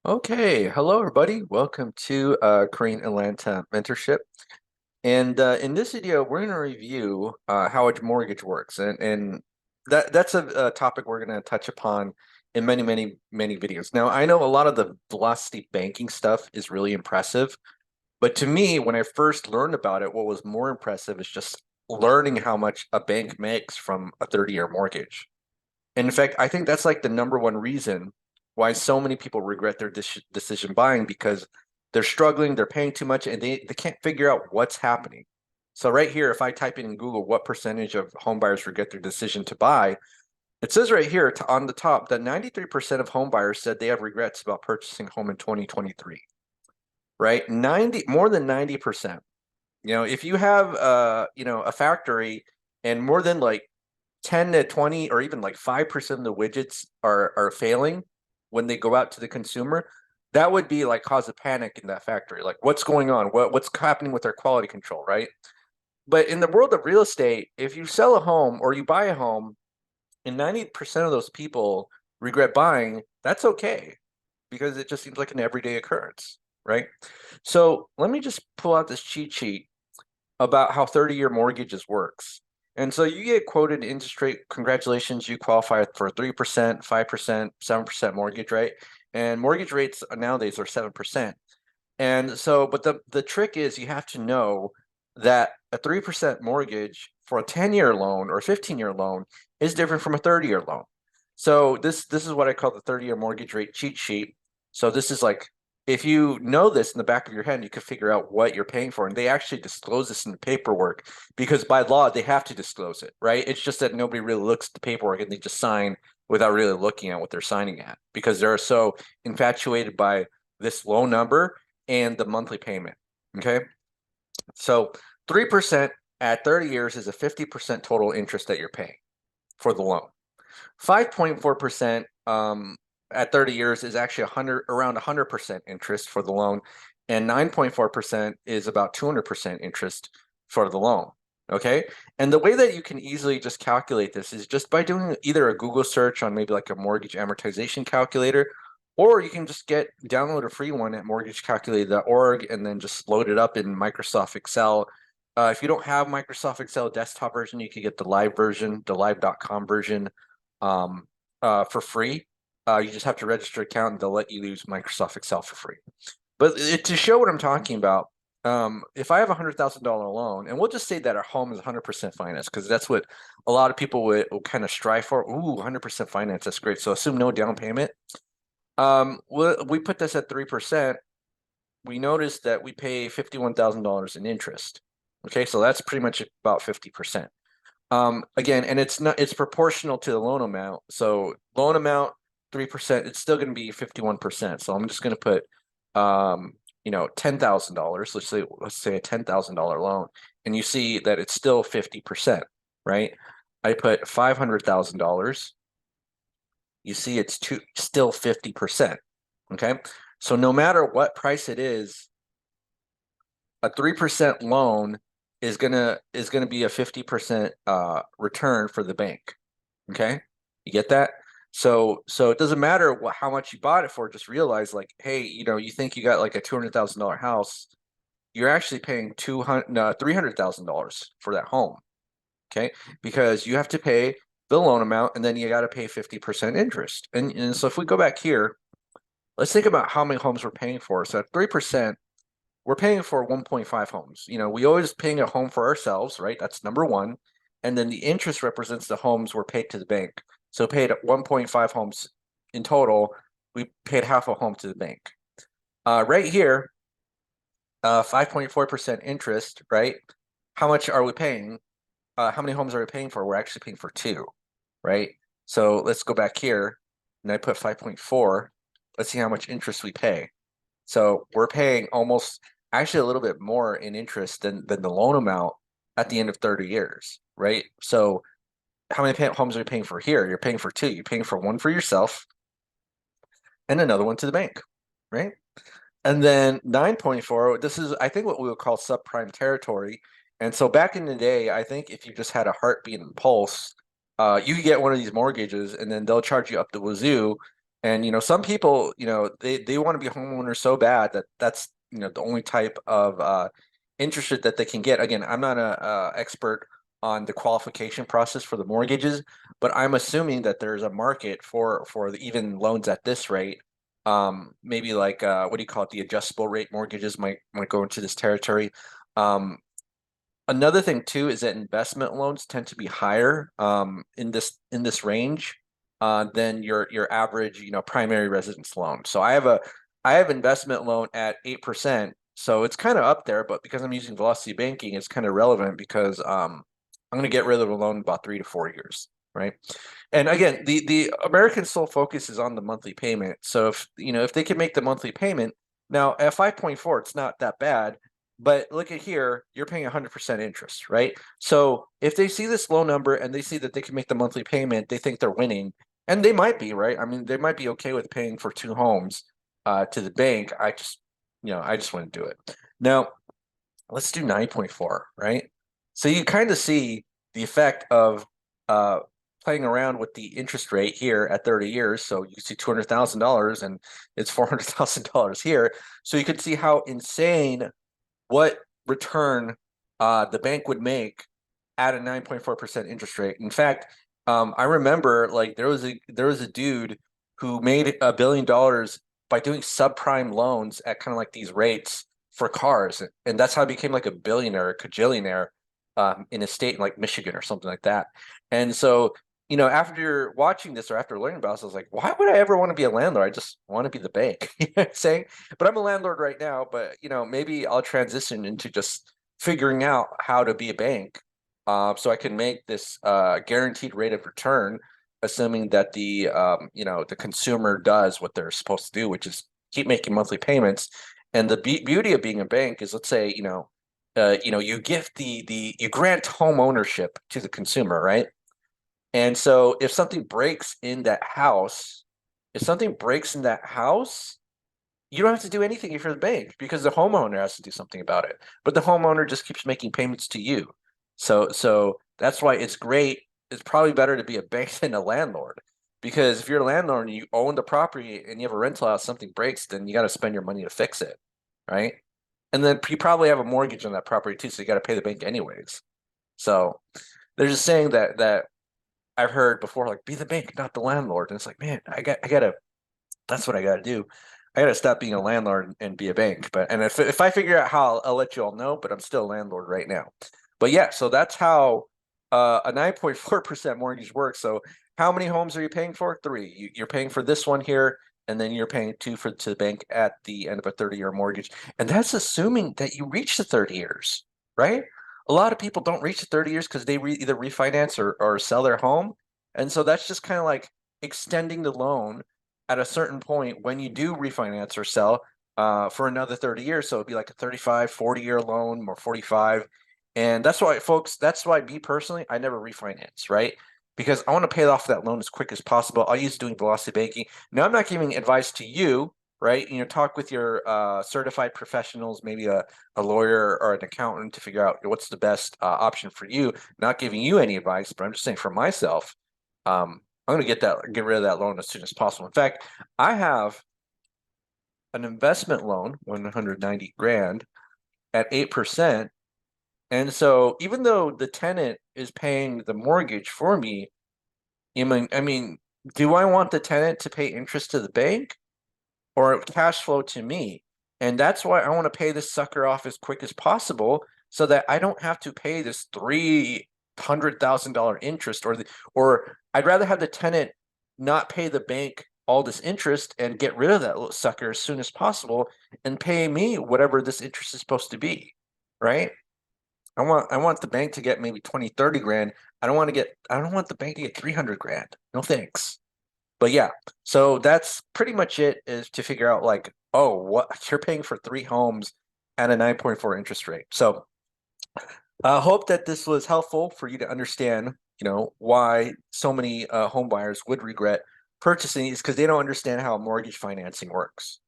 Okay, hello everybody. Welcome to Korean Atlanta Mentorship. And in this video, we're going to review how a mortgage works, and that's a topic we're going to touch upon in many videos. Now, I know a lot of the velocity banking stuff is really impressive, but to me, when I first learned about it, what was more impressive is just learning how much a bank makes from a 30-year mortgage. And in fact, I think that's like the number one reason why so many people regret their decision buying because they're struggling, they're paying too much, and they can't figure out what's happening. So right here, if I type in Google what percentage of home buyers regret their decision to buy, it says right here on the top that 93% of home buyers said they have regrets about purchasing home in 2023, right? 90, more than 90%. If you have a factory and more than like 10 to 20 or even like 5% of the widgets are failing when they go out to the consumer, that would be like cause a panic in that factory. Like what's going on? What's happening with their quality control, right? But in the world of real estate, if you sell a home or you buy a home and 90% of those people regret buying, that's okay because it just seems like an everyday occurrence, right? So let me just pull out this cheat sheet about how 30-year mortgages works. And so you get quoted interest rate. Congratulations, you qualify for 3%, 5%, 7% mortgage rate. And mortgage rates nowadays are 7%. And so, but the trick is you have to know that a 3% mortgage for a 10-year loan or a 15-year loan is different from a 30-year loan. So this is what I call the 30-year mortgage rate cheat sheet. So this is like if you know this in the back of your head, you can figure out what you're paying for. And they actually disclose this in the paperwork because by law they have to disclose it, right? It's just that nobody really looks at the paperwork and they just sign without really looking at what they're signing at because they're so infatuated by this low number and the monthly payment. Okay. So 3% at 30 years is a 50% total interest that you're paying for the loan. 5.4% at 30 years is actually around 100% interest for the loan, and 9.4% is about 200% interest for the loan. Okay. And the way that you can easily just calculate this is just by doing either a Google search on maybe like a mortgage amortization calculator, or you can just download a free one at mortgagecalculator.org and then just load it up in Microsoft Excel. If you don't have Microsoft Excel desktop version, you can get the live version, the live.com version for free. You just have to register an account and they'll let you use Microsoft Excel for free. But to show what I'm talking about, if I have a $100,000 loan, and we'll just say that our home is 100% financed, because that's what a lot of people will kind of strive for. Ooh, 100% finance, that's great. So assume no down payment. We put this at 3%. We notice that we pay $51,000 in interest. Okay, so that's pretty much about 50%. Again, and it's proportional to the loan amount. So loan amount 3%, it's still going to be 51%. So I'm just going to put $10,000. Let's say a $10,000 loan, and you see that it's still 50%, right? I put $500,000. You see it's still 50%. Okay. So no matter what price it is, a 3% loan is gonna be a 50% return for the bank. Okay. You get that? So it doesn't matter how much you bought it for, just realize like, hey, you think you got like a $200,000 house, you're actually paying $300,000 for that home. Okay. Because you have to pay the loan amount and then you got to pay 50% interest. And so if we go back here, let's think about how many homes we're paying for. So at 3%, we're paying for 1.5 homes. We always paying a home for ourselves, right? That's number one. And then the interest represents the homes we're paid to the bank. So paid 1.5 homes in total. We paid half a home to the bank. Right here, 5.4% interest, right? How much are we paying? How many homes are we paying for? We're actually paying for two, right? So let's go back here and I put 5.4. Let's see how much interest we pay. So we're paying actually a little bit more in interest than the loan amount at the end of 30 years, right? So how many homes are you paying for here? You're paying for two. You're paying for one for yourself and another one to the bank, right? And then 9.4, this is, I think, what we would call subprime territory. And so back in the day, I think if you just had a heartbeat and pulse, you could get one of these mortgages and then they'll charge you up the wazoo. And some people, they want to be homeowners so bad that that's the only type of interest rate that they can get. Again, I'm not a expert on the qualification process for the mortgages, but I'm assuming that there's a market for even loans at this rate. Maybe like what do you call it? The adjustable rate mortgages might go into this territory. Um, Another thing too is that investment loans tend to be higher in this range than your average, primary residence loan. So I have investment loan at 8%. So it's kind of up there, but because I'm using velocity banking, it's kind of relevant because I'm going to get rid of the loan in about 3 to 4 years, right? And again, the American sole focus is on the monthly payment. So if they can make the monthly payment now at 5.4, it's not that bad. But look at here, you're paying 100% interest, right? So if they see this low number and they see that they can make the monthly payment, they think they're winning, and they might be, right? I mean, they might be okay with paying for two homes to the bank. I just wouldn't do it. Now, let's do 9.4, right? So you kind of see the effect of uh, playing around with the interest rate here at 30 years. So you see $200,000 and it's $400,000 here. So you could see how insane what return the bank would make at a 9.4% interest rate. In fact, I remember like there was a dude who made $1 billion by doing subprime loans at kind of like these rates for cars, and that's how he became like a billionaire, a cajillionaire, in a state like Michigan or something like that. And so, after watching this or after learning about this, I was like, why would I ever want to be a landlord? I just want to be the bank. You know what I'm saying? But I'm a landlord right now, but maybe I'll transition into just figuring out how to be a bank, so I can make this guaranteed rate of return, assuming that the consumer does what they're supposed to do, which is keep making monthly payments. And the beauty of being a bank is, let's say, you give you grant home ownership to the consumer, right? And so if something breaks in that house, you don't have to do anything if you're the bank because the homeowner has to do something about it. But the homeowner just keeps making payments to you. So that's why it's great. It's probably better to be a bank than a landlord. Because if you're a landlord and you own the property and you have a rental house, something breaks, then you got to spend your money to fix it, right? And then you probably have a mortgage on that property too, so you got to pay the bank anyways. So there's a saying that I've heard before, like be the bank, not the landlord. And it's like, man, I gotta that's what I gotta do. I gotta stop being a landlord and be a bank. But if I figure out how, I'll let you all know. But I'm still a landlord right now. But yeah, so that's how a 9.4% mortgage works. So how many homes are you paying for? Three. You're paying for this one here, and then you're paying two to the bank at the end of a 30-year mortgage. And that's assuming that you reach the 30 years, right? A lot of people don't reach the 30 years because they either refinance or sell their home. And so that's just kind of like extending the loan at a certain point when you do refinance or sell for another 30 years. So it'd be like a 35, 40-year loan or 45. And that's why, folks, that's why me personally, I never refinance, right? Because I want to pay off that loan as quick as possible. I'll use doing velocity banking. Now, I'm not giving advice to you, right? Talk with your certified professionals, maybe a lawyer or an accountant to figure out what's the best option for you. Not giving you any advice, but I'm just saying for myself, I'm going to get rid of that loan as soon as possible. In fact, I have an investment loan, 190 grand at 8%. And so even though the tenant is paying the mortgage for me, I mean, do I want the tenant to pay interest to the bank or cash flow to me? And that's why I want to pay this sucker off as quick as possible so that I don't have to pay this $300,000 interest or I'd rather have the tenant not pay the bank all this interest and get rid of that little sucker as soon as possible and pay me whatever this interest is supposed to be, right? I want the bank to get maybe 20, 30 grand. I don't want the bank to get 300 grand. No thanks. But yeah, so that's pretty much it, is to figure out like, oh, what you're paying for three homes at a 9.4 interest rate. So I hope that this was helpful for you to understand, why so many home buyers would regret purchasing these because they don't understand how mortgage financing works.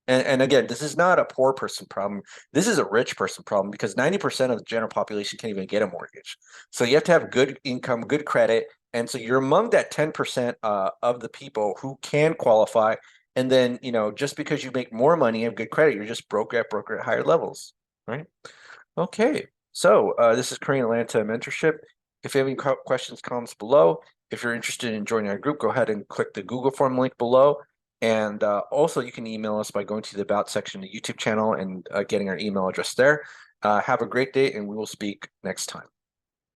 And again, this is not a poor person problem. This is a rich person problem because 90% of the general population can't even get a mortgage. So you have to have good income, good credit, And so you're among that 10% of the people who can qualify. And then, just because you make more money and have good credit, you're just broker at higher levels, right? Okay. So this is Korean Atlanta Mentorship. If you have any questions, comments below. If you're interested in joining our group, go ahead and click the Google form link below. And also, you can email us by going to the About section of the YouTube channel and getting our email address there. Have a great day, and we will speak next time.